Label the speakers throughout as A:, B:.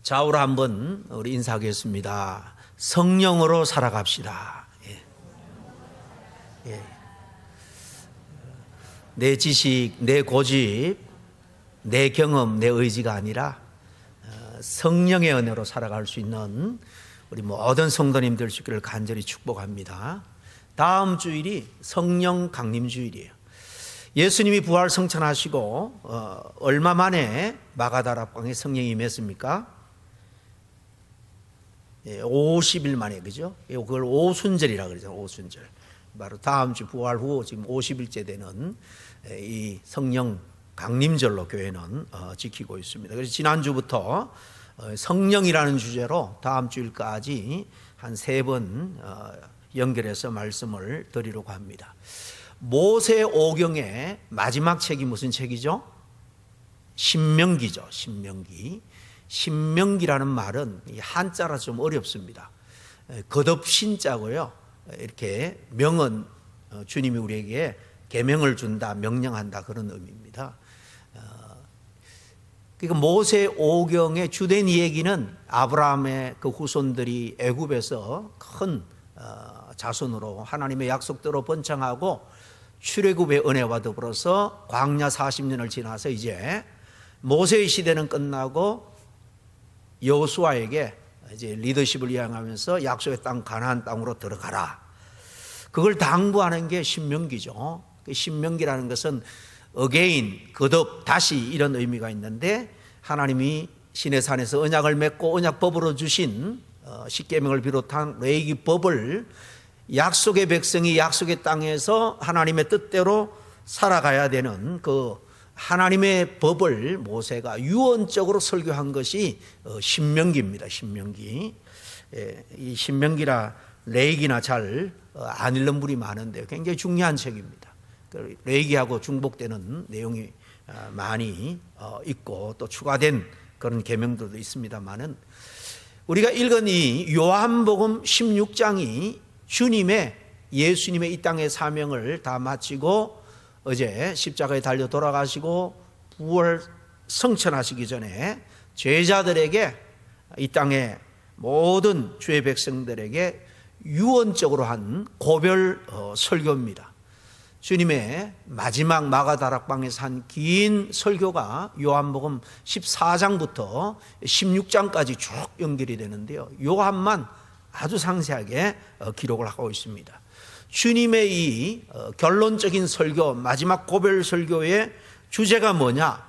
A: 좌우로 한번 우리 인사하겠습니다. 성령으로 살아갑시다. 예. 내 지식, 내 고집, 내 경험, 내 의지가 아니라 성령의 은혜로 살아갈 수 있는 우리 모든 성도님들 주기를 간절히 축복합니다. 다음 주일이 성령 강림 주일이에요. 예수님이 부활 성천하시고 얼마 만에 마가다락방에 성령이 임했습니까? 50일 만에, 그죠? 그걸 오순절이라 그러죠. 오순절. 바로 다음 주 부활 후 지금 50일째 되는 이 성령 강림절로 교회는 지키고 있습니다. 그래서 지난주부터 성령이라는 주제로 다음 주일까지 한 3번 연결해서 말씀을 드리려고 합니다. 모세오경의 마지막 책이 무슨 책이죠? 신명기죠. 신명기. 신명기라는 말은 한자라 좀 어렵습니다. 겉없신자고요. 이렇게 명은 주님이 우리에게 계명을 준다, 명령한다, 그런 의미입니다. 그러니까 모세오경의 주된 이야기는 아브라함의 그 후손들이 애굽에서 큰 자손으로 하나님의 약속대로 번창하고 출애굽의 은혜와 더불어서 광야 40년을 지나서 이제 모세의 시대는 끝나고 여호수아에게 이제 리더십을 이양하면서 약속의 땅 가나안 땅으로 들어가라. 그걸 당부하는 게 신명기죠. 신명기라는 것은 again, 거듭, 다시 이런 의미가 있는데 하나님이 시내산에서 언약을 맺고 언약법으로 주신 십계명을 비롯한 레위기법을 약속의 백성이 약속의 땅에서 하나님의 뜻대로 살아가야 되는 그 하나님의 법을 모세가 유언적으로 설교한 것이 신명기입니다. 신명기. 이 신명기라 레위기나 잘 안 읽는 분이 많은데 굉장히 중요한 책입니다. 레위기하고 중복되는 내용이 많이 있고 또 추가된 그런 계명들도 있습니다만은 우리가 읽은 이 요한복음 16장이 주님의 예수님의 이 땅의 사명을 다 마치고 어제 십자가에 달려 돌아가시고 부활 성천하시기 전에 제자들에게 이 땅의 모든 주의 백성들에게 유언적으로 한 고별 설교입니다. 주님의 마지막 마가다락방에서 한 긴 설교가 요한복음 14장부터 16장까지 쭉 연결이 되는데요. 요한만 아주 상세하게 기록을 하고 있습니다. 주님의 이 결론적인 설교, 마지막 고별 설교의 주제가 뭐냐?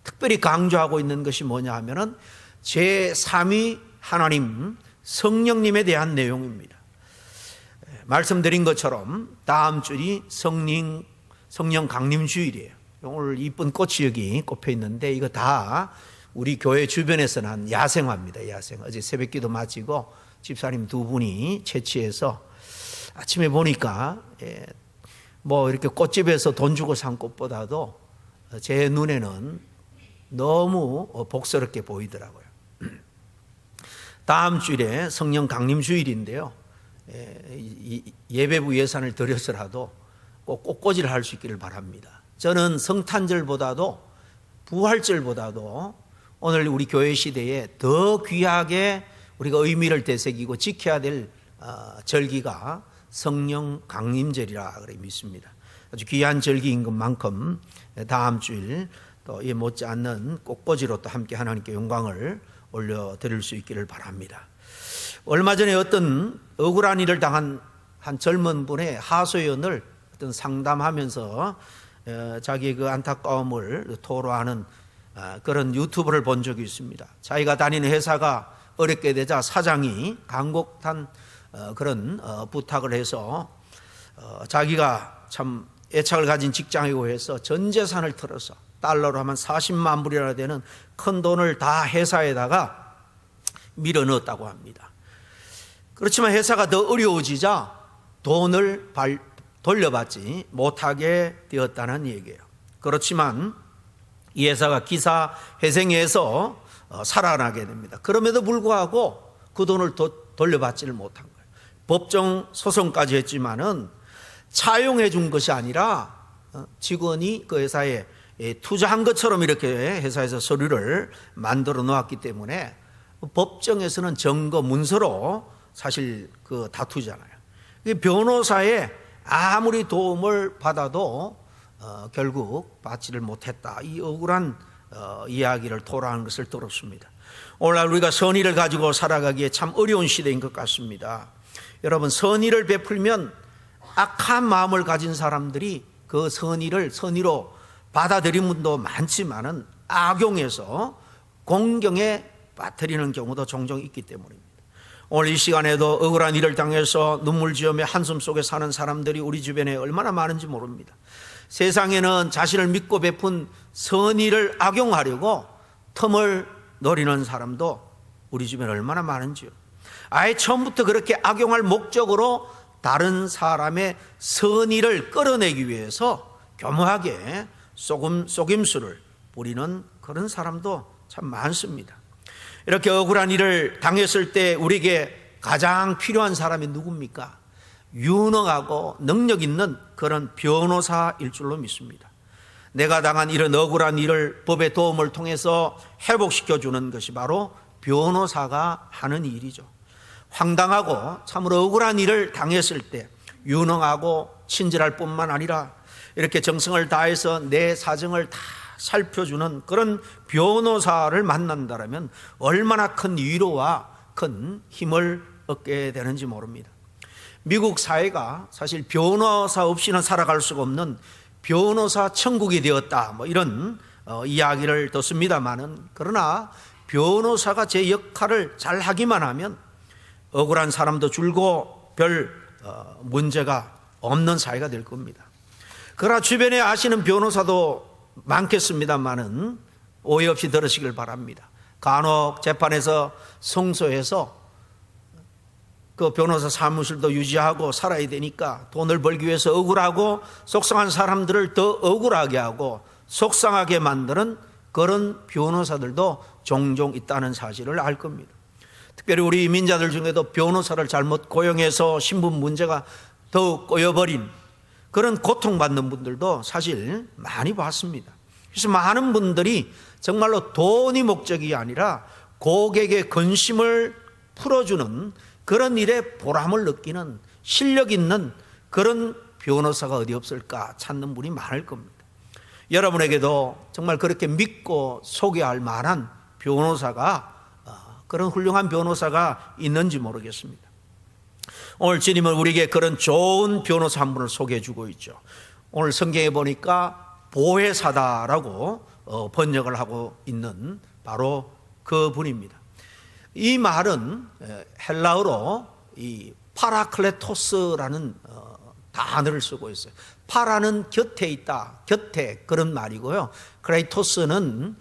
A: 특별히 강조하고 있는 것이 뭐냐 하면은 제3위 하나님 성령님에 대한 내용입니다. 말씀드린 것처럼 다음 주일이 성령 강림 주일이에요. 오늘 이쁜 꽃이 여기 꼽혀 있는데 이거 다 우리 교회 주변에서는 한 야생화입니다. 야생. 어제 새벽기도 마치고 집사님 2분이 채취해서 아침에 보니까 뭐 이렇게 꽃집에서 돈 주고 산 꽃보다도 제 눈에는 너무 복스럽게 보이더라고요. 다음 주일에 성령 강림 주일인데요. 예배부 예산을 들여서라도 꼭 꽃꽂이를 할 수 있기를 바랍니다. 저는 성탄절보다도 부활절보다도 오늘 우리 교회 시대에 더 귀하게 우리가 의미를 되새기고 지켜야 될 절기가 성령 강림절이라 그래 믿습니다. 아주 귀한 절기인 것만큼 다음 주일 또 이 못지않는 꽃꽂이로 또 함께 하나님께 영광을 올려드릴 수 있기를 바랍니다. 얼마 전에 어떤 억울한 일을 당한 한 젊은 분의 하소연을 어떤 상담하면서 자기의 그 안타까움을 토로하는 그런 유튜브를 본 적이 있습니다. 자기가 다니는 회사가 어렵게 되자 사장이 간곡한 그런 부탁을 해서 자기가 참 애착을 가진 직장이고 해서 전 재산을 털어서 달러로 하면 40만 불이나 되는 큰 돈을 다 회사에다가 밀어 넣었다고 합니다. 그렇지만 회사가 더 어려워지자 돈을 돌려받지 못하게 되었다는 얘기예요. 그렇지만 이 회사가 기사 회생해서 살아나게 됩니다. 그럼에도 불구하고 그 돈을 돌려받지를 못한 거예요. 법정 소송까지 했지만은 차용해 준 것이 아니라 직원이 그 회사에 투자한 것처럼 이렇게 회사에서 서류를 만들어 놓았기 때문에 법정에서는 증거 문서로 사실 그 다투잖아요. 변호사의 아무리 도움을 받아도 결국 받지를 못했다. 이 억울한 이야기를 토로하는 것을 들었습니다. 오늘날 우리가 선의를 가지고 살아가기에 참 어려운 시대인 것 같습니다. 여러분, 선의를 베풀면 악한 마음을 가진 사람들이 그 선의를 선의로 받아들인 분도 많지만은 악용해서 공경에 빠뜨리는 경우도 종종 있기 때문입니다. 오늘 이 시간에도 억울한 일을 당해서 눈물 지으며 한숨 속에 사는 사람들이 우리 주변에 얼마나 많은지 모릅니다. 세상에는 자신을 믿고 베푼 선의를 악용하려고 틈을 노리는 사람도 우리 주변에 얼마나 많은지요. 아예 처음부터 그렇게 악용할 목적으로 다른 사람의 선의를 끌어내기 위해서 교묘하게 속임수를 부리는 그런 사람도 참 많습니다. 이렇게 억울한 일을 당했을 때 우리에게 가장 필요한 사람이 누굽니까? 유능하고 능력 있는 그런 변호사일 줄로 믿습니다. 내가 당한 이런 억울한 일을 법의 도움을 통해서 회복시켜주는 것이 바로 변호사가 하는 일이죠. 황당하고 참으로 억울한 일을 당했을 때 유능하고 친절할 뿐만 아니라 이렇게 정성을 다해서 내 사정을 다 살펴주는 그런 변호사를 만난다면 얼마나 큰 위로와 큰 힘을 얻게 되는지 모릅니다. 미국 사회가 사실 변호사 없이는 살아갈 수가 없는 변호사 천국이 되었다, 이런 이야기를 듣습니다만은, 그러나 변호사가 제 역할을 잘 하기만 하면 억울한 사람도 줄고 별 문제가 없는 사회가 될 겁니다. 그러나 주변에 아시는 변호사도 많겠습니다만은 오해 없이 들으시길 바랍니다. 간혹 재판에서 승소해서 그 변호사 사무실도 유지하고 살아야 되니까 돈을 벌기 위해서 억울하고 속상한 사람들을 더 억울하게 하고 속상하게 만드는 그런 변호사들도 종종 있다는 사실을 알 겁니다. 특별히 우리 이민자들 중에도 변호사를 잘못 고용해서 신분 문제가 더욱 꼬여버린 그런 고통받는 분들도 사실 많이 봤습니다. 그래서 많은 분들이 정말로 돈이 목적이 아니라 고객의 근심을 풀어주는 그런 일에 보람을 느끼는 실력 있는 그런 변호사가 어디 없을까 찾는 분이 많을 겁니다. 여러분에게도 정말 그렇게 믿고 소개할 만한 변호사가, 그런 훌륭한 변호사가 있는지 모르겠습니다. 오늘 주님은 우리에게 그런 좋은 변호사 한 분을 소개해 주고 있죠. 오늘 성경에 보니까 보혜사다라고 번역을 하고 있는 바로 그 분입니다. 이 말은 헬라어로 이 파라클레토스라는 단어를 쓰고 있어요. 파라는 곁에 있다, 곁에, 그런 말이고요. 클레이토스는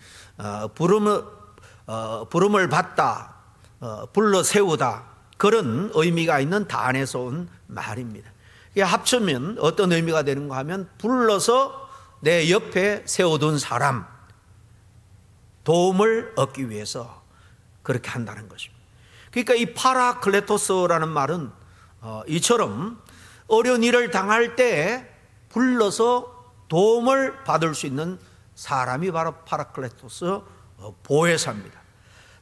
A: 부름을 받다, 불러 세우다, 그런 의미가 있는 단에서 온 말입니다. 이게 합치면 어떤 의미가 되는가 하면 불러서 내 옆에 세워둔 사람, 도움을 얻기 위해서 그렇게 한다는 것입니다. 그러니까 이 파라클레토스라는 말은 이처럼 어려운 일을 당할 때 불러서 도움을 받을 수 있는 사람이 바로 파라클레토스, 보혜사입니다.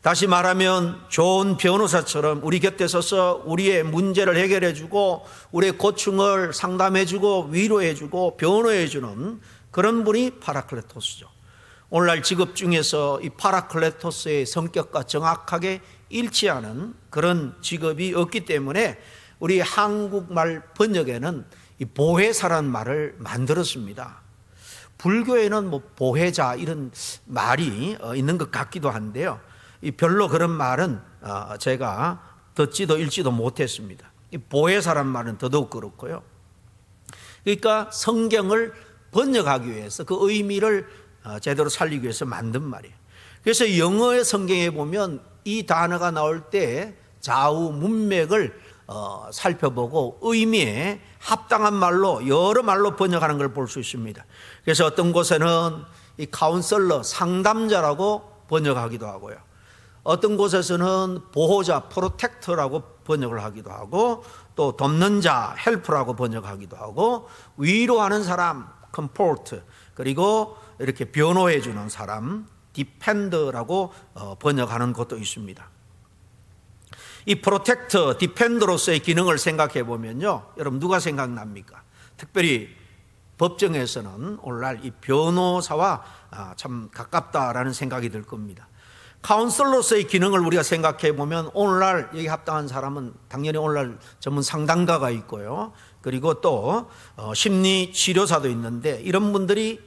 A: 다시 말하면 좋은 변호사처럼 우리 곁에 서서 우리의 문제를 해결해주고 우리의 고충을 상담해주고 위로해주고 변호해주는 그런 분이 파라클레토스죠. 오늘날 직업 중에서 이 파라클레토스의 성격과 정확하게 일치하는 그런 직업이 없기 때문에 우리 한국말 번역에는 이 보혜사라는 말을 만들었습니다. 불교에는 보혜자 이런 말이 있는 것 같기도 한데요. 별로 그런 말은 제가 듣지도 읽지도 못했습니다. 이 보혜사란 말은 더더욱 그렇고요. 그러니까 성경을 번역하기 위해서 그 의미를 제대로 살리기 위해서 만든 말이에요. 그래서 영어의 성경에 보면 이 단어가 나올 때 좌우 문맥을 살펴보고 의미에 합당한 말로 여러 말로 번역하는 걸 볼 수 있습니다. 그래서 어떤 곳에는 이 카운셀러, 상담자라고 번역하기도 하고요. 어떤 곳에서는 보호자, 프로텍터라고 번역을 하기도 하고, 또 돕는 자, 헬프라고 번역하기도 하고, 위로하는 사람, 컴포트, 그리고 이렇게 변호해 주는 사람, 디펜더라고 번역하는 것도 있습니다. 이 프로텍터, 디펜더로서의 기능을 생각해 보면요, 여러분 누가 생각납니까? 특별히 법정에서는 오늘날 이 변호사와 참 가깝다라는 생각이 들 겁니다. 카운슬러로서의 기능을 우리가 생각해 보면 오늘날 여기 합당한 사람은 당연히 오늘날 전문 상담가가 있고요, 그리고 또 심리 치료사도 있는데 이런 분들이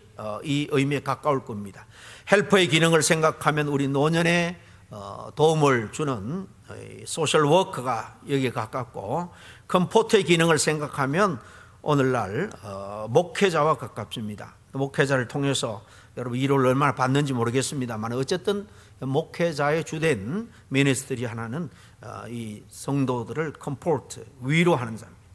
A: 이 의미에 가까울 겁니다. 헬퍼의 기능을 생각하면 우리 노년에 도움을 주는 소셜 워커가 여기에 가깝고, 컴포터의 기능을 생각하면 오늘날 목회자와 가깝습니다. 목회자를 통해서 여러분 위로를 얼마나 받는지 모르겠습니다만 어쨌든 목회자의 주된 미니스트리 하나는 이 성도들을 컴포트, 위로하는 사람입니다.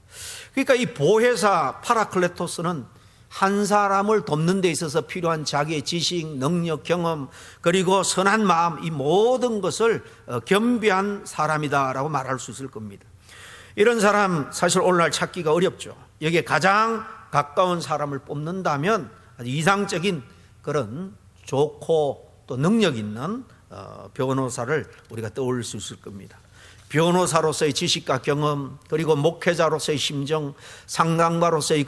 A: 그러니까 이 보혜사 파라클레토스는 한 사람을 돕는 데 있어서 필요한 자기의 지식, 능력, 경험, 그리고 선한 마음, 이 모든 것을 겸비한 사람이다라고 말할 수 있을 겁니다. 이런 사람 사실 오늘날 찾기가 어렵죠. 여기에 가장 가까운 사람을 뽑는다면 아주 이상적인 그런 좋고 또 능력 있는 변호사를 우리가 떠올릴 수 있을 겁니다. 변호사로서의 지식과 경험, 그리고 목회자로서의 심정, 상담가로서의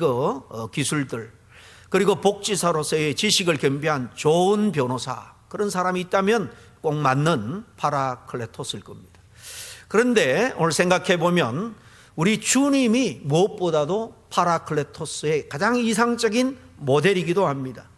A: 기술들, 그리고 복지사로서의 지식을 겸비한 좋은 변호사, 그런 사람이 있다면 꼭 맞는 파라클레토스일 겁니다. 그런데 오늘 생각해 보면 우리 주님이 무엇보다도 파라클레토스의 가장 이상적인 모델이기도 합니다.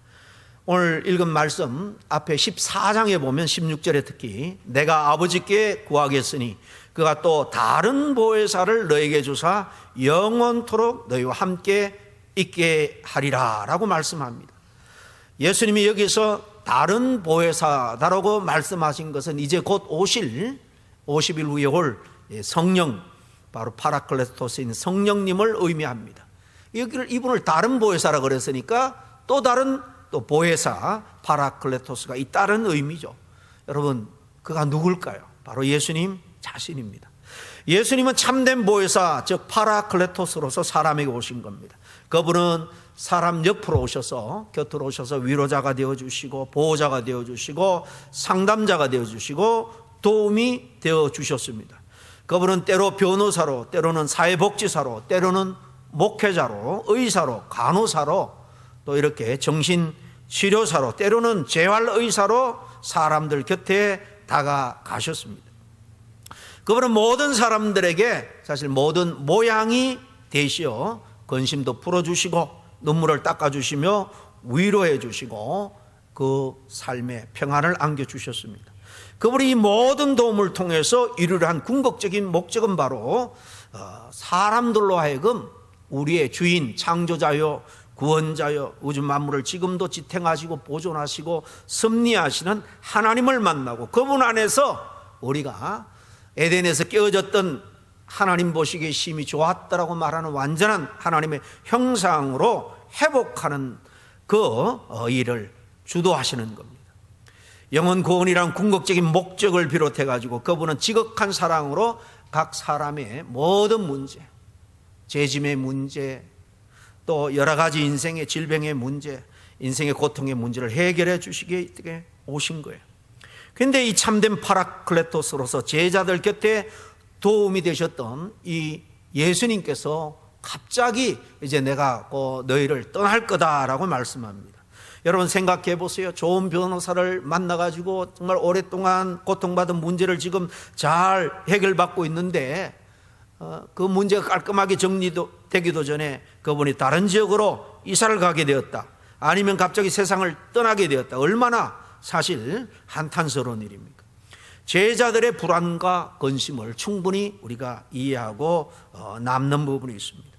A: 오늘 읽은 말씀 앞에 14장에 보면 16절에 특히 내가 아버지께 구하겠으니 그가 또 다른 보혜사를 너에게 주사 영원토록 너희와 함께 있게 하리라 라고 말씀합니다. 예수님이 여기서 다른 보혜사다라고 말씀하신 것은 이제 곧 오실 50일 후에 올 성령, 바로 파라클레토스인 성령님을 의미합니다. 여기를 이분을 다른 보혜사라 그랬으니까 또 다른 또 보혜사 파라클레토스가 있다는 의미죠. 여러분 그가 누굴까요? 바로 예수님 자신입니다. 예수님은 참된 보혜사, 즉 파라클레토스로서 사람에게 오신 겁니다. 그분은 사람 옆으로 오셔서, 곁으로 오셔서 위로자가 되어주시고 보호자가 되어주시고 상담자가 되어주시고 도움이 되어주셨습니다. 그분은 때로 변호사로, 때로는 사회복지사로, 때로는 목회자로, 의사로, 간호사로, 또 이렇게 정신치료사로, 때로는 재활의사로 사람들 곁에 다가가셨습니다. 그분은 모든 사람들에게 사실 모든 모양이 되시어 근심도 풀어주시고 눈물을 닦아주시며 위로해 주시고 그 삶에 평안을 안겨주셨습니다. 그분이 이 모든 도움을 통해서 이루려 한 궁극적인 목적은 바로 사람들로 하여금 우리의 주인, 창조자요 구원자여 우주 만물을 지금도 지탱하시고 보존하시고 섭리하시는 하나님을 만나고 그분 안에서 우리가 에덴에서 깨어졌던 하나님 보시기에 심히 좋았다라고 말하는 완전한 하나님의 형상으로 회복하는 그 일을 주도하시는 겁니다. 영혼 구원이란 궁극적인 목적을 비롯해 가지고 그분은 지극한 사랑으로 각 사람의 모든 문제, 재짐의 문제, 또 여러 가지 인생의 질병의 문제, 인생의 고통의 문제를 해결해 주시기에 오신 거예요. 그런데 이 참된 파라클레토스로서 제자들 곁에 도움이 되셨던 이 예수님께서 갑자기 이제 내가 너희를 떠날 거다라고 말씀합니다. 여러분 생각해 보세요. 좋은 변호사를 만나가지고 정말 오랫동안 고통받은 문제를 지금 잘 해결받고 있는데 그 문제가 깔끔하게 정리되기도 전에 그분이 다른 지역으로 이사를 가게 되었다, 아니면 갑자기 세상을 떠나게 되었다. 얼마나 사실 한탄스러운 일입니까? 제자들의 불안과 근심을 충분히 우리가 이해하고 남는 부분이 있습니다.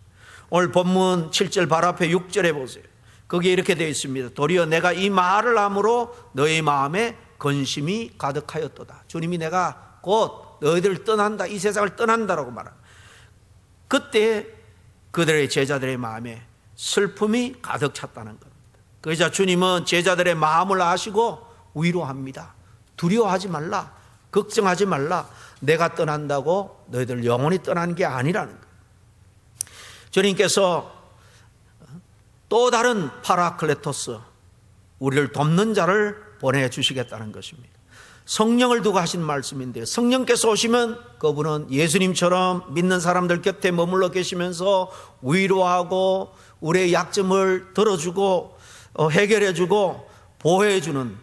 A: 오늘 본문 7절 바로 앞에 6절에 보세요. 거기에 이렇게 되어 있습니다. 도리어 내가 이 말을 함으로 너희 마음에 근심이 가득하였도다. 주님이 내가 곧 너희들을 떠난다, 이 세상을 떠난다라고 말합니다. 그때 그들의 제자들의 마음에 슬픔이 가득 찼다는 겁니다. 그러자 주님은 제자들의 마음을 아시고 위로합니다. 두려워하지 말라, 걱정하지 말라. 내가 떠난다고 너희들 영원히 떠난 게 아니라는 거예요. 주님께서 또 다른 파라클레토스, 우리를 돕는 자를 보내주시겠다는 것입니다. 성령을 두고 하신 말씀인데, 성령께서 오시면 그분은 예수님처럼 믿는 사람들 곁에 머물러 계시면서 위로하고 우리의 약점을 들어주고 해결해주고 보호해주는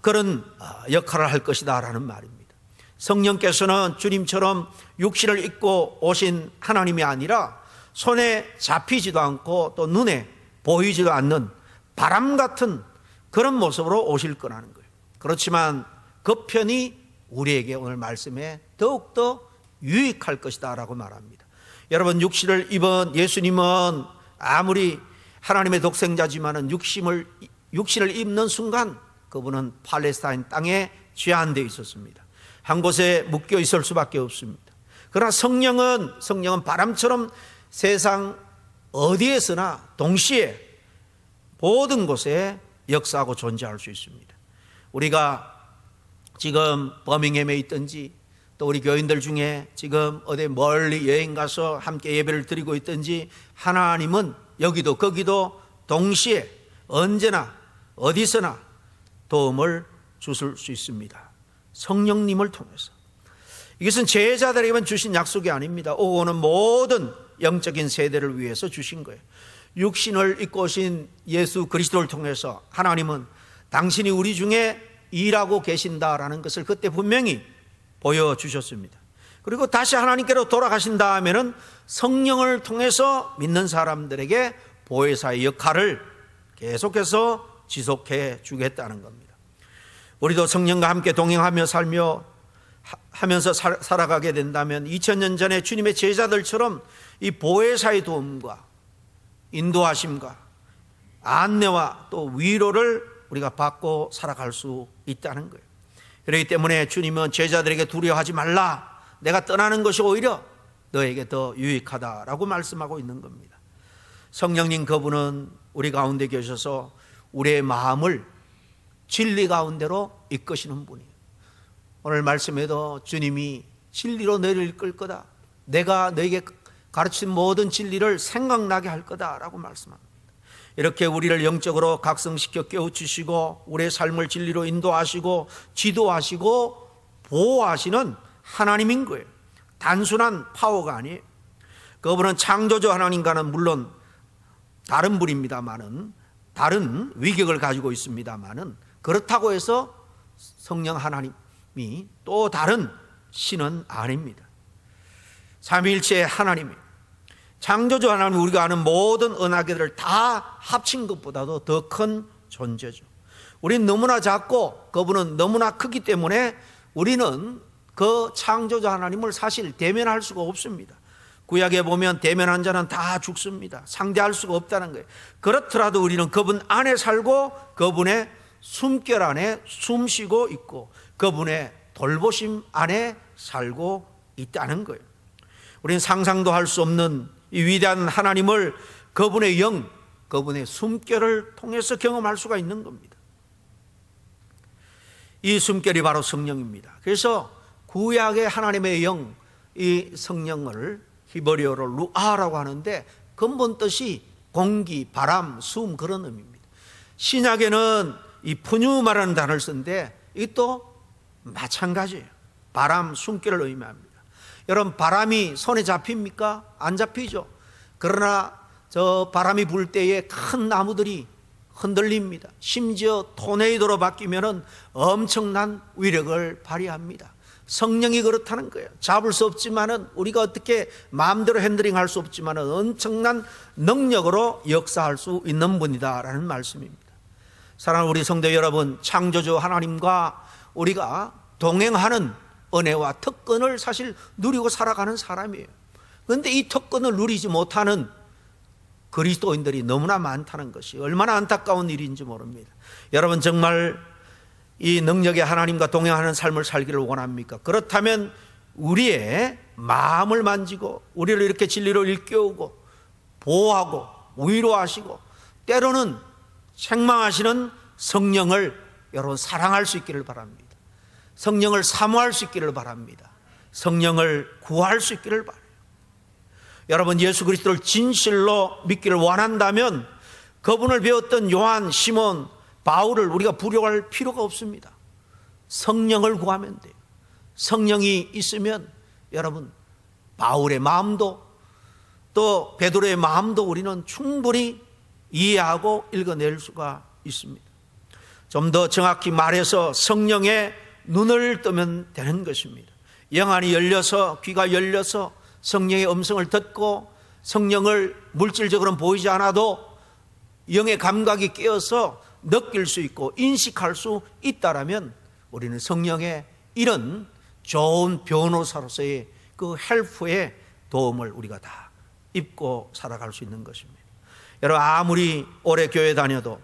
A: 그런 역할을 할 것이다 라는 말입니다. 성령께서는 주님처럼 육신을 입고 오신 하나님이 아니라 손에 잡히지도 않고 또 눈에 보이지도 않는 바람 같은 그런 모습으로 오실 거라는 거예요. 그렇지만 그 편이 우리에게 오늘 말씀에 더욱더 유익할 것이다 라고 말합니다. 여러분, 육신을 입은 예수님은 아무리 하나님의 독생자지만은 육신을 입는 순간 그분은 팔레스타인 땅에 제한되어 있었습니다. 한 곳에 묶여 있을 수밖에 없습니다. 그러나 성령은 바람처럼 세상 어디에서나 동시에 모든 곳에 역사하고 존재할 수 있습니다. 우리가 지금 버밍햄에 있든지 또 우리 교인들 중에 지금 어디 멀리 여행 가서 함께 예배를 드리고 있든지 하나님은 여기도 거기도 동시에 언제나 어디서나 도움을 주실 수 있습니다. 성령님을 통해서. 이것은 제자들에게만 주신 약속이 아닙니다. 오고 오는 모든 영적인 세대를 위해서 주신 거예요. 육신을 입고 오신 예수 그리스도를 통해서 하나님은 당신이 우리 중에 일하고 계신다라는 것을 그때 분명히 보여주셨습니다. 그리고 다시 하나님께로 돌아가신 다음에는 성령을 통해서 믿는 사람들에게 보혜사의 역할을 계속해서 지속해 주겠다는 겁니다. 우리도 성령과 함께 동행하며 하면서 살아가게 된다면 2000년 전에 주님의 제자들처럼 이 보혜사의 도움과 인도하심과 안내와 또 위로를 우리가 받고 살아갈 수 있다는 거예요. 그렇기 때문에 주님은 제자들에게 두려워하지 말라, 내가 떠나는 것이 오히려 너에게 더 유익하다라고 말씀하고 있는 겁니다. 성령님 그분은 우리 가운데 계셔서 우리의 마음을 진리 가운데로 이끄시는 분이에요. 오늘 말씀에도 주님이 진리로 너희를 이끌 거다, 내가 너에게 가르친 모든 진리를 생각나게 할 거다라고 말씀합니다. 이렇게 우리를 영적으로 각성시켜 깨우치시고 우리의 삶을 진리로 인도하시고 지도하시고 보호하시는 하나님인 거예요. 단순한 파워가 아니에요. 그분은 창조주 하나님과는 물론 다른 분입니다만은, 다른 위격을 가지고 있습니다만은, 그렇다고 해서 성령 하나님이 또 다른 신은 아닙니다. 삼위일체의 하나님이에요. 창조주 하나님, 우리가 아는 모든 은하계들을 다 합친 것보다도 더 큰 존재죠. 우리는 너무나 작고 그분은 너무나 크기 때문에 우리는 그 창조주 하나님을 사실 대면할 수가 없습니다. 구약에 보면 대면한 자는 다 죽습니다. 상대할 수가 없다는 거예요. 그렇더라도 우리는 그분 안에 살고 그분의 숨결 안에 숨쉬고 있고 그분의 돌보심 안에 살고 있다는 거예요. 우리는 상상도 할 수 없는 이 위대한 하나님을 그분의 영, 그분의 숨결을 통해서 경험할 수가 있는 겁니다. 이 숨결이 바로 성령입니다. 그래서 구약의 하나님의 영, 이 성령을 히브리어로 루아라고 하는데 근본 뜻이 공기, 바람, 숨, 그런 의미입니다. 신약에는 이 푸뉴마라는 단어를 쓰는데 이것도 마찬가지예요. 바람, 숨결을 의미합니다. 여러분, 바람이 손에 잡힙니까? 안 잡히죠. 그러나 저 바람이 불 때에 큰 나무들이 흔들립니다. 심지어 토네이도로 바뀌면 엄청난 위력을 발휘합니다. 성령이 그렇다는 거예요. 잡을 수 없지만은, 우리가 어떻게 마음대로 핸들링할 수 없지만은 엄청난 능력으로 역사할 수 있는 분이다라는 말씀입니다. 사랑하는 우리 성도 여러분, 창조주 하나님과 우리가 동행하는 은혜와 특권을 사실 누리고 살아가는 사람이에요. 그런데 이 특권을 누리지 못하는 그리스도인들이 너무나 많다는 것이 얼마나 안타까운 일인지 모릅니다. 여러분, 정말 이 능력의 하나님과 동행하는 삶을 살기를 원합니까? 그렇다면 우리의 마음을 만지고 우리를 이렇게 진리로 일깨우고 보호하고 위로하시고 때로는 책망하시는 성령을 여러분 사랑할 수 있기를 바랍니다. 성령을 사모할 수 있기를 바랍니다. 성령을 구할 수 있기를 바라요. 여러분, 예수 그리스도를 진실로 믿기를 원한다면 그분을 배웠던 요한, 시몬, 바울을 우리가 부려할 필요가 없습니다. 성령을 구하면 돼요. 성령이 있으면 여러분, 바울의 마음도 또 베드로의 마음도 우리는 충분히 이해하고 읽어낼 수가 있습니다. 좀 더 정확히 말해서 성령의 눈을 뜨면 되는 것입니다. 영안이 열려서, 귀가 열려서 성령의 음성을 듣고 성령을 물질적으로는 보이지 않아도 영의 감각이 깨어서 느낄 수 있고 인식할 수 있다라면 우리는 성령의 이런 좋은 변호사로서의 그 헬프의 도움을 우리가 다 입고 살아갈 수 있는 것입니다. 여러분, 아무리 오래 교회 다녀도,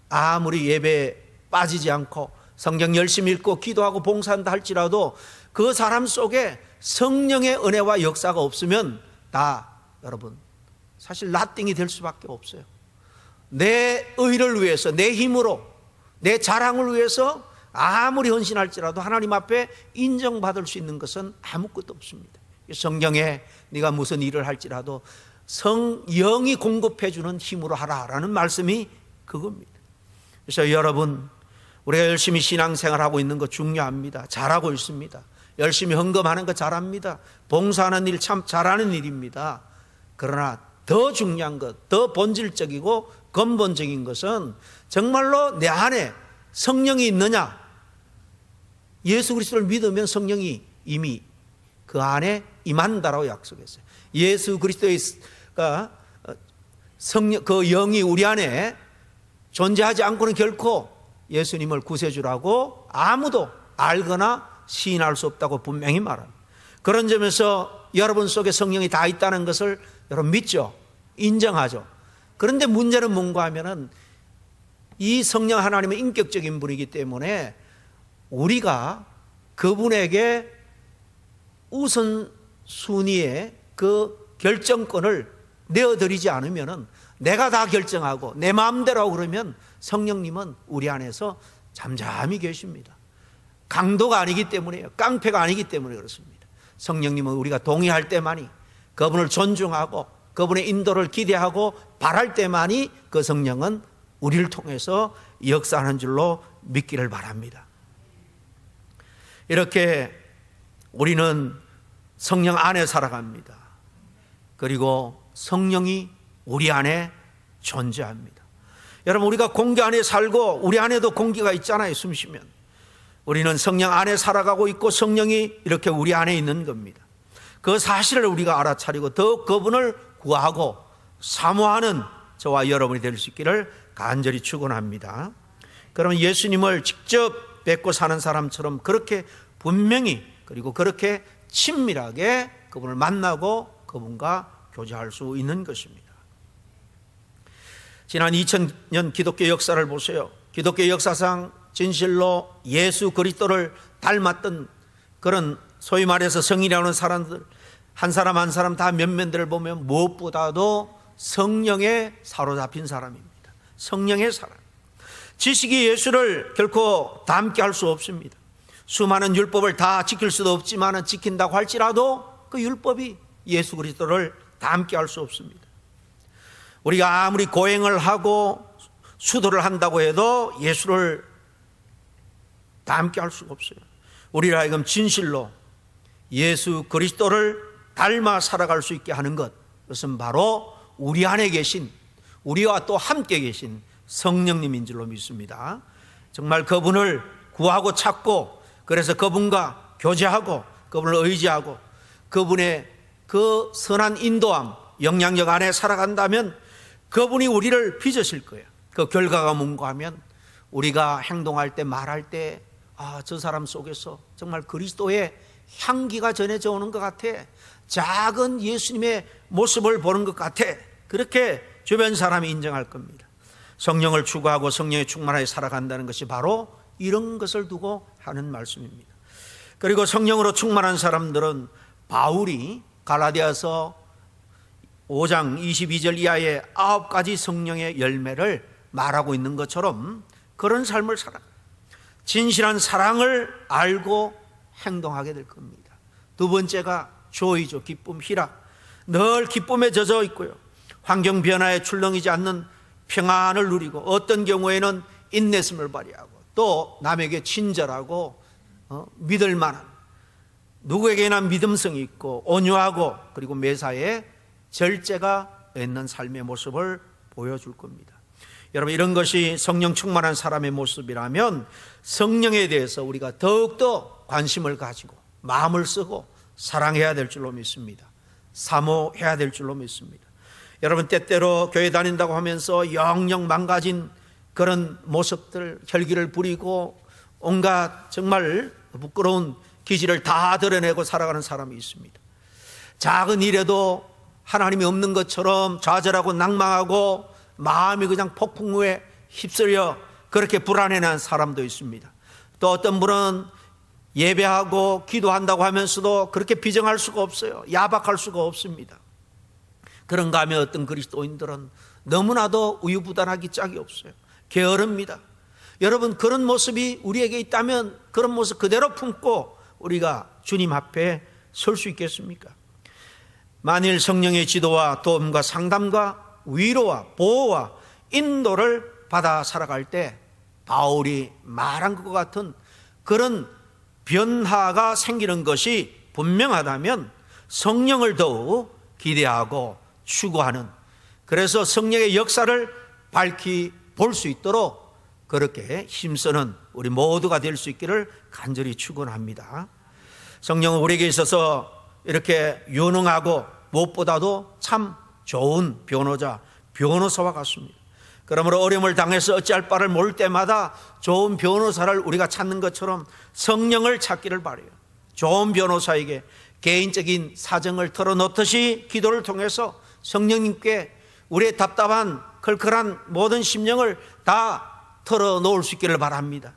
A: 아무리 예배에 빠지지 않고 성경 열심히 읽고 기도하고 봉사한다 할지라도 그 사람 속에 성령의 은혜와 역사가 없으면 다 여러분 사실 나띵이 될 수밖에 없어요. 내 의를 위해서, 내 힘으로, 내 자랑을 위해서 아무리 헌신할지라도 하나님 앞에 인정받을 수 있는 것은 아무것도 없습니다. 성경에 네가 무슨 일을 할지라도 성령이 공급해 주는 힘으로 하라라는 말씀이 그겁니다. 그래서 여러분, 우리가 열심히 신앙생활하고 있는 거 중요합니다. 잘하고 있습니다. 열심히 헌금하는 거 잘합니다. 봉사하는 일 참 잘하는 일입니다. 그러나 더 중요한 것, 더 본질적이고 근본적인 것은 정말로 내 안에 성령이 있느냐. 예수 그리스도를 믿으면 성령이 이미 그 안에 임한다라고 약속했어요. 예수 그리스도의 성령, 그 영이 우리 안에 존재하지 않고는 결코 예수님을 구세주라고 아무도 알거나 시인할 수 없다고 분명히 말합니다. 그런 점에서 여러분 속에 성령이 다 있다는 것을 여러분 믿죠? 인정하죠? 그런데 문제는 뭔가 하면은 이 성령 하나님은 인격적인 분이기 때문에 우리가 그분에게 우선순위의 그 결정권을 내어드리지 않으면은 내가 다 결정하고 내 마음대로 하고 그러면 성령님은 우리 안에서 잠잠히 계십니다. 강도가 아니기 때문이에요. 깡패가 아니기 때문에 그렇습니다. 성령님은 우리가 동의할 때만이, 그분을 존중하고 그분의 인도를 기대하고 바랄 때만이 그 성령은 우리를 통해서 역사하는 줄로 믿기를 바랍니다. 이렇게 우리는 성령 안에 살아갑니다. 그리고 성령이 우리 안에 존재합니다. 여러분, 우리가 공기 안에 살고 우리 안에도 공기가 있잖아요. 숨 쉬면 우리는 성령 안에 살아가고 있고 성령이 이렇게 우리 안에 있는 겁니다. 그 사실을 우리가 알아차리고 더욱 그분을 구하고 사모하는 저와 여러분이 될 수 있기를 간절히 축원합니다. 그러면 예수님을 직접 뵙고 사는 사람처럼 그렇게 분명히 그리고 그렇게 친밀하게 그분을 만나고 그분과 교제할 수 있는 것입니다. 지난 2000년 기독교 역사를 보세요. 기독교 역사상 진실로 예수 그리스도를 닮았던 그런 소위 말해서 성인이라는 사람들 한 사람 한 사람 다 면면들을 보면 무엇보다도 성령에 사로잡힌 사람입니다. 성령의 사람. 지식이 예수를 결코 닮게 할 수 없습니다. 수많은 율법을 다 지킬 수도 없지만 지킨다고 할지라도 그 율법이 예수 그리스도를 닮게 할 수 없습니다. 우리가 아무리 고행을 하고 수도를 한다고 해도 예수를 닮게 할 수가 없어요. 우리를 하여금 진실로 예수 그리스도를 닮아 살아갈 수 있게 하는 것, 그것은 바로 우리 안에 계신, 우리와 또 함께 계신 성령님인 줄로 믿습니다. 정말 그분을 구하고 찾고 그래서 그분과 교제하고 그분을 의지하고 그분의 그 선한 인도함, 영향력 안에 살아간다면 그분이 우리를 빚으실 거예요. 그 결과가 뭔가 하면 우리가 행동할 때 말할 때 저 사람 속에서 정말 그리스도의 향기가 전해져 오는 것 같아. 작은 예수님의 모습을 보는 것 같아. 그렇게 주변 사람이 인정할 겁니다. 성령을 추구하고 성령에 충만하게 살아간다는 것이 바로 이런 것을 두고 하는 말씀입니다. 그리고 성령으로 충만한 사람들은 바울이 갈라디아서 5장 22절 이하의 9가지 성령의 열매를 말하고 있는 것처럼 그런 삶을 살아가요. 진실한 사랑을 알고 행동하게 될 겁니다. 두 번째가 조이죠. 기쁨, 희락. 늘 기쁨에 젖어 있고요. 환경 변화에 출렁이지 않는 평안을 누리고 어떤 경우에는 인내심을 발휘하고 또 남에게 친절하고 믿을 만한, 누구에게나 믿음성이 있고 온유하고 그리고 매사에 절제가 있는 삶의 모습을 보여줄 겁니다. 여러분, 이런 것이 성령 충만한 사람의 모습이라면 성령에 대해서 우리가 더욱더 관심을 가지고 마음을 쓰고 사랑해야 될 줄로 믿습니다. 사모해야 될 줄로 믿습니다. 여러분, 때때로 교회 다닌다고 하면서 영영 망가진 그런 모습들, 혈기를 부리고 온갖 정말 부끄러운 기질을 다 드러내고 살아가는 사람이 있습니다. 작은 일에도 하나님이 없는 것처럼 좌절하고 낭망하고 마음이 그냥 폭풍우에 휩쓸려 그렇게 불안해하는 사람도 있습니다. 또 어떤 분은 예배하고 기도한다고 하면서도 그렇게 비정할 수가 없어요. 야박할 수가 없습니다. 그런가 하면 어떤 그리스도인들은 너무나도 우유부단하기 짝이 없어요. 게으릅니다. 여러분, 그런 모습이 우리에게 있다면 그런 모습 그대로 품고 우리가 주님 앞에 설 수 있겠습니까? 만일 성령의 지도와 도움과 상담과 위로와 보호와 인도를 받아 살아갈 때 바울이 말한 것 같은 그런 변화가 생기는 것이 분명하다면 성령을 더욱 기대하고 추구하는, 그래서 성령의 역사를 밝히 볼 수 있도록 그렇게 힘쓰는 우리 모두가 될 수 있기를 간절히 축원합니다. 성령은 우리에게 있어서 이렇게 유능하고 무엇보다도 참 좋은 변호자, 변호사와 같습니다. 그러므로 어려움을 당해서 어찌할 바를 모를 때마다 좋은 변호사를 우리가 찾는 것처럼 성령을 찾기를 바라요. 좋은 변호사에게 개인적인 사정을 털어놓듯이 기도를 통해서 성령님께 우리의 답답한 컬컬한 모든 심령을 다 털어놓을 수 있기를 바랍니다.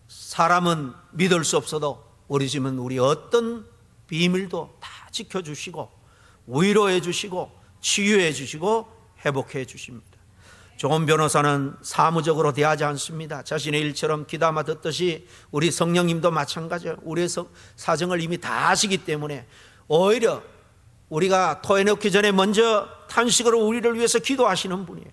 A: 사람은 믿을 수 없어도 우리 집은 우리 어떤 비밀도 다 지켜주시고 위로해 주시고 치유해 주시고 회복해 주십니다. 좋은 변호사는 사무적으로 대하지 않습니다. 자신의 일처럼 귀담아 듣듯이 우리 성령님도 마찬가지예요. 우리의 사정을 이미 다 아시기 때문에 오히려 우리가 토해놓기 전에 먼저 탄식으로 우리를 위해서 기도하시는 분이에요.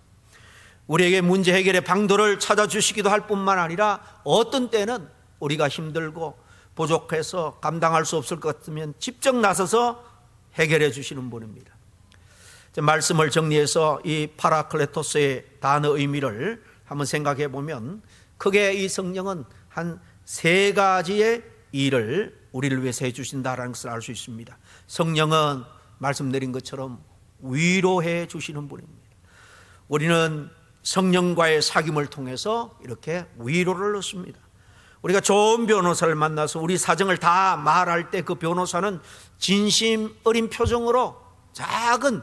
A: 우리에게 문제 해결의 방도를 찾아주시기도 할 뿐만 아니라 어떤 때는 우리가 힘들고 부족해서 감당할 수 없을 것 같으면 직접 나서서 해결해 주시는 분입니다. 말씀을 정리해서 이 파라클레토스의 단어 의미를 한번 생각해 보면 크게 이 성령은 한 세 가지의 일을 우리를 위해서 해주신다는 것을 알 수 있습니다. 성령은 말씀드린 것처럼 위로해 주시는 분입니다. 우리는 성령과의 사귐을 통해서 이렇게 위로를 얻습니다. 우리가 좋은 변호사를 만나서 우리 사정을 다 말할 때 그 변호사는 진심 어린 표정으로 작은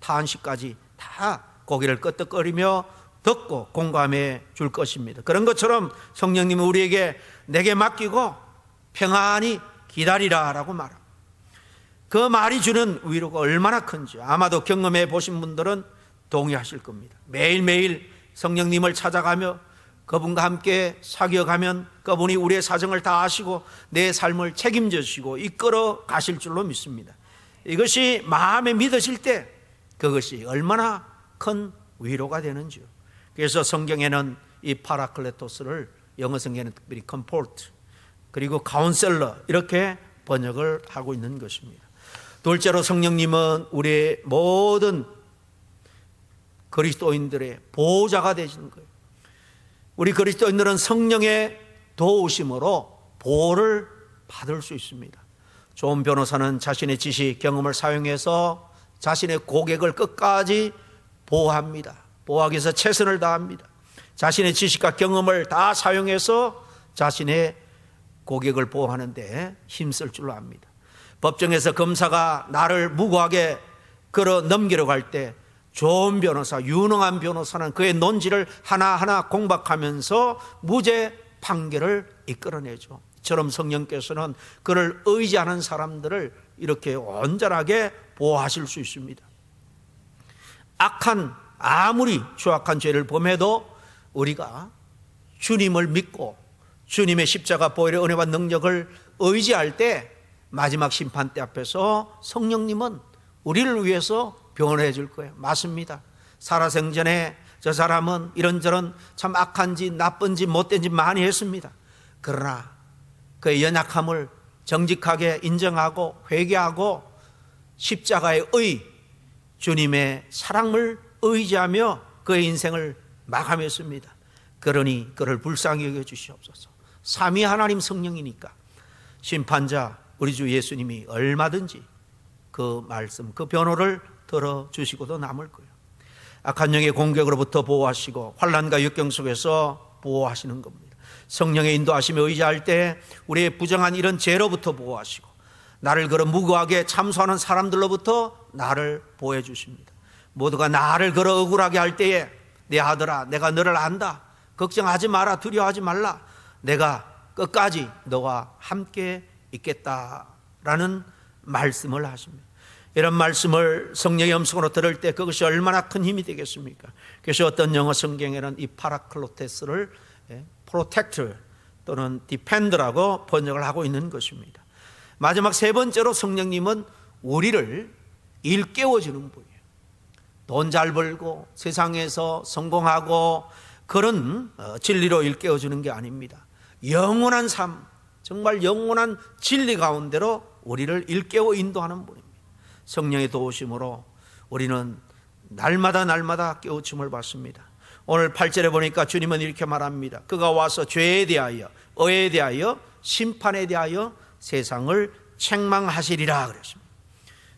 A: 탄식까지 다 고개를 끄덕거리며 듣고 공감해 줄 것입니다. 그런 것처럼 성령님은 우리에게 내게 맡기고 평안히 기다리라 라고 말합니다. 그 말이 주는 위로가 얼마나 큰지 아마도 경험해 보신 분들은 동의하실 겁니다. 매일매일 성령님을 찾아가며 그분과 함께 사귀어가면 그분이 우리의 사정을 다 아시고 내 삶을 책임져 주시고 이끌어 가실 줄로 믿습니다. 이것이 마음에 믿어질 때 그것이 얼마나 큰 위로가 되는지요. 그래서 성경에는 이 파라클레토스를 영어 성경에는 특별히 컴포트 그리고 카운셀러 이렇게 번역을 하고 있는 것입니다. 둘째로 성령님은 우리의 모든 그리스도인들의 보호자가 되시는 거예요. 우리 그리스도인들은 성령의 도우심으로 보호를 받을 수 있습니다. 좋은 변호사는 자신의 지식, 경험을 사용해서 자신의 고객을 끝까지 보호합니다. 보호하기 위해서 최선을 다합니다. 자신의 지식과 경험을 다 사용해서 자신의 고객을 보호하는데 힘쓸 줄로 압니다. 법정에서 검사가 나를 무고하게 걸어 넘기려고 할 때 좋은 변호사, 유능한 변호사는 그의 논지를 하나하나 공박하면서 무죄 판결을 이끌어내죠. 이처럼 성령께서는 그를 의지하는 사람들을 이렇게 온전하게 보호하실 수 있습니다. 아무리 추악한 죄를 범해도 우리가 주님을 믿고 주님의 십자가 보혈의 은혜와 능력을 의지할 때 마지막 심판대 앞에서 성령님은 우리를 위해서 변호해 줄 거예요. 맞습니다. 살아생전에 저 사람은 이런저런 참 악한지 나쁜지 못된지 많이 했습니다. 그러나 그의 연약함을 정직하게 인정하고 회개하고 십자가의 의, 주님의 사랑을 의지하며 그의 인생을 마감했습니다. 그러니 그를 불쌍히 여겨 주시옵소서. 삼위 하나님 성령이니까 심판자 우리 주 예수님이 얼마든지 그 말씀, 그 변호를 들어주시고도 남을 거예요. 악한 영의 공격으로부터 보호하시고 환난과 역경 속에서 보호하시는 겁니다. 성령의 인도하심에 의지할 때 우리의 부정한 이런 죄로부터 보호하시고 나를 그런 무고하게 참소하는 사람들로부터 나를 보호해 주십니다. 모두가 나를 그러 억울하게 할 때에 내 아들아, 내가 너를 안다. 걱정하지 마라. 두려워하지 말라. 내가 끝까지 너와 함께 있겠다라는 말씀을 하십니다. 이런 말씀을 성령의 음성으로 들을 때 그것이 얼마나 큰 힘이 되겠습니까? 그래서 어떤 영어 성경에는 이 파라클로테스를 프로텍터 또는 디펜더라고 번역을 하고 있는 것입니다. 마지막 세 번째로 성령님은 우리를 일깨워주는 분이에요. 돈 잘 벌고 세상에서 성공하고 그런 진리로 일깨워주는 게 아닙니다. 영원한 삶, 정말 영원한 진리 가운데로 우리를 일깨워 인도하는 분입니다. 성령의 도우심으로 우리는 날마다 깨우침을 받습니다. 오늘 8절에 보니까 주님은 이렇게 말합니다. 그가 와서 죄에 대하여, 의에 대하여, 심판에 대하여 세상을 책망하시리라 그랬습니다.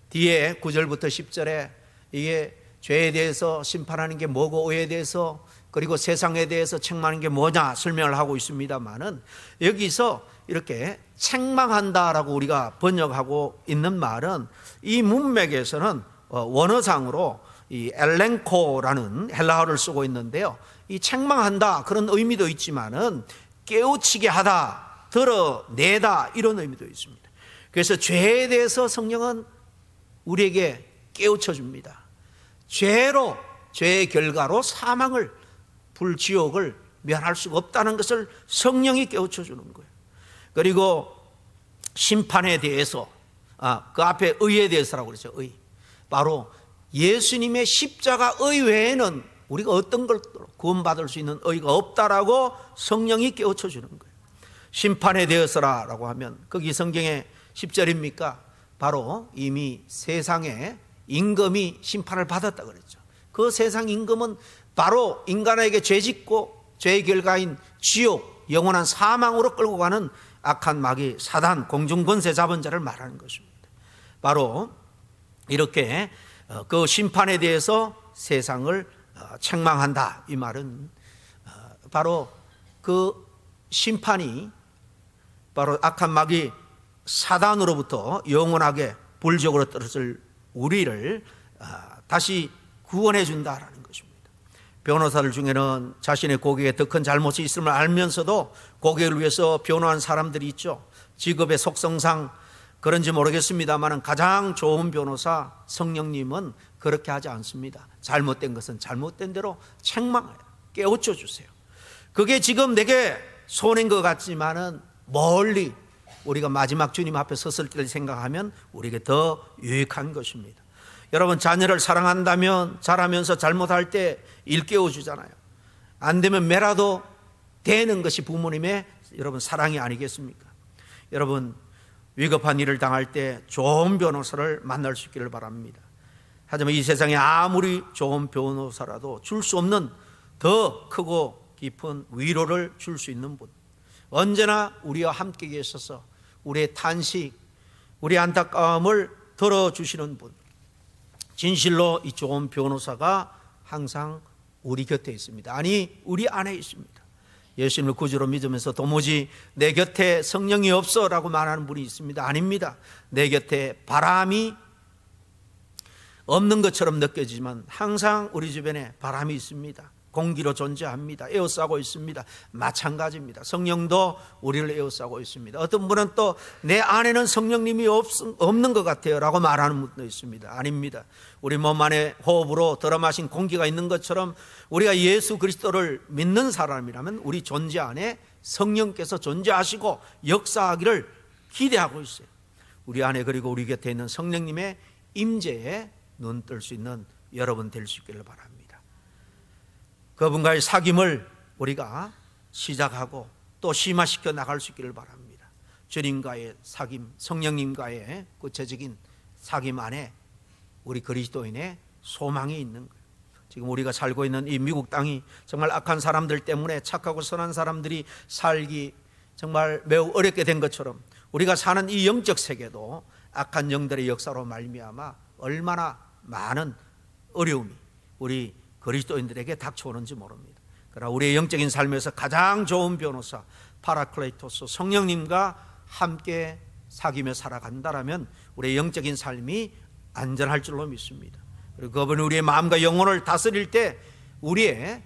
A: 뒤에 9절부터 10절에 이게 죄에 대해서 심판하는 게 뭐고 의에 대해서 그리고 세상에 대해서 책망하는 게 뭐냐 설명을 하고 있습니다만은 여기서 이렇게 책망한다라고 우리가 번역하고 있는 말은 이 문맥에서는 원어상으로 이 엘렌코라는 헬라어를 쓰고 있는데요. 이 책망한다 그런 의미도 있지만은 깨우치게 하다, 드러내다 이런 의미도 있습니다. 그래서 죄에 대해서 성령은 우리에게 깨우쳐 줍니다. 죄의 결과로 사망을, 불지옥을 면할 수가 없다는 것을 성령이 깨우쳐 주는 거예요. 그리고 심판에 대해서 그 앞에 의에 대해서라고 그랬죠. 의. 바로 예수님의 십자가 의 외에는 우리가 어떤 걸 구원받을 수 있는 의가 없다라고 성령이 깨우쳐 주는 거예요. 심판에 대해서라고 하면 거기 성경에 10절입니까? 바로 이미 세상에 임금이 심판을 받았다 그랬죠. 그 세상 임금은 바로 인간에게 죄짓고 죄의 결과인 지옥, 영원한 사망으로 끌고 가는 악한 마귀 사단, 공중권세 잡은 자를 말하는 것입니다. 바로 이렇게 그 심판에 대해서 세상을 책망한다. 이 말은 바로 그 심판이 바로 악한 마귀 사단으로부터 영원하게 불적으로 떨어질 우리를 다시 구원해 준다라는 것입니다. 변호사들 중에는 자신의 고객의 더 큰 잘못이 있음을 알면서도 고객을 위해서 변호한 사람들이 있죠. 직업의 속성상 그런지 모르겠습니다만 가장 좋은 변호사 성령님은 그렇게 하지 않습니다. 잘못된 것은 잘못된 대로 책망해요. 깨우쳐 주세요. 그게 지금 내게 손해인 것 같지만은 멀리 우리가 마지막 주님 앞에 섰을 때를 생각하면 우리에게 더 유익한 것입니다. 여러분 자녀를 사랑한다면 자라면서 잘못할 때 일깨워 주잖아요. 안 되면 매라도 되는 것이 부모님의 여러분 사랑이 아니겠습니까? 여러분 위급한 일을 당할 때 좋은 변호사를 만날 수 있기를 바랍니다. 하지만 이 세상에 아무리 좋은 변호사라도 줄 수 없는 더 크고 깊은 위로를 줄 수 있는 분, 언제나 우리와 함께 계셔서 우리의 탄식, 우리의 안타까움을 들어주시는 분, 진실로 이 좋은 변호사가 항상 우리 곁에 있습니다. 아니 우리 안에 있습니다. 예수님을 구주로 믿으면서 도무지 내 곁에 성령이 없어 라고 말하는 분이 있습니다. 아닙니다. 내 곁에 바람이 없는 것처럼 느껴지지만 항상 우리 주변에 바람이 있습니다. 공기로 존재합니다. 에워싸고 있습니다. 마찬가지입니다. 성령도 우리를 에워싸고 있습니다. 어떤 분은 또 내 안에는 성령님이 없는 것 같아요 라고 말하는 분도 있습니다. 아닙니다. 우리 몸 안에 호흡으로 들어마신 공기가 있는 것처럼 우리가 예수 그리스도를 믿는 사람이라면 우리 존재 안에 성령께서 존재하시고 역사하기를 기대하고 있어요. 우리 안에 그리고 우리 곁에 있는 성령님의 임재에 눈 뜰 수 있는 여러분 될 수 있기를 바랍니다. 그분과의 사귐을 우리가 시작하고 또 심화시켜 나갈 수 있기를 바랍니다. 주님과의 사귐, 성령님과의 구체적인 사귐 안에 우리 그리스도인의 소망이 있는 거예요. 지금 우리가 살고 있는 이 미국 땅이 정말 악한 사람들 때문에 착하고 선한 사람들이 살기 정말 매우 어렵게 된 것처럼 우리가 사는 이 영적 세계도 악한 영들의 역사로 말미암아 얼마나 많은 어려움이 우리 그리스도인들에게 닥쳐오는지 모릅니다. 그러나 우리의 영적인 삶에서 가장 좋은 변호사 파라클레토스 성령님과 함께 사귀며 살아간다라면 우리의 영적인 삶이 안전할 줄로 믿습니다. 그리고 그분이 우리의 마음과 영혼을 다스릴 때 우리의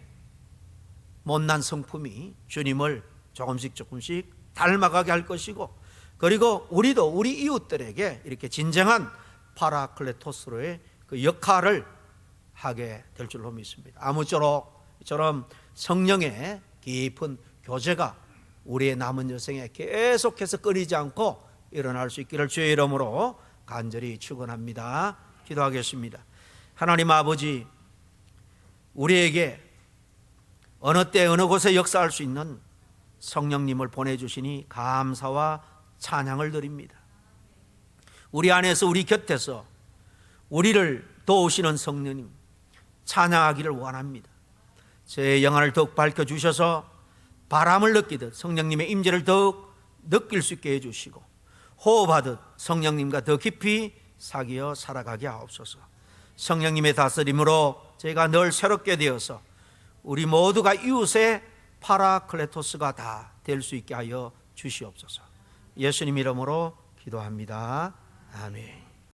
A: 못난 성품이 주님을 조금씩 닮아가게 할 것이고, 그리고 우리도 우리 이웃들에게 이렇게 진정한 파라클레토스로의 그 역할을 하게 될 줄로 믿습니다. 아무쪼록 이처럼 성령의 깊은 교제가 우리의 남은 여생에 계속해서 끊이지 않고 일어날 수 있기를 주의 이름으로 간절히 축원합니다. 기도하겠습니다. 하나님 아버지, 우리에게 어느 때 어느 곳에 역사할 수 있는 성령님을 보내주시니 감사와 찬양을 드립니다. 우리 안에서 우리 곁에서 우리를 도우시는 성령님 찬양하기를 원합니다. 제 영안을 더욱 밝혀주셔서 바람을 느끼듯 성령님의 임재를 더욱 느낄 수 있게 해주시고 호흡하듯 성령님과 더 깊이 사귀어 살아가게 하옵소서. 성령님의 다스림으로 저희가 늘 새롭게 되어서 우리 모두가 이웃의 파라클레토스가 다 될 수 있게 하여 주시옵소서. 예수님 이름으로 기도합니다. 아멘.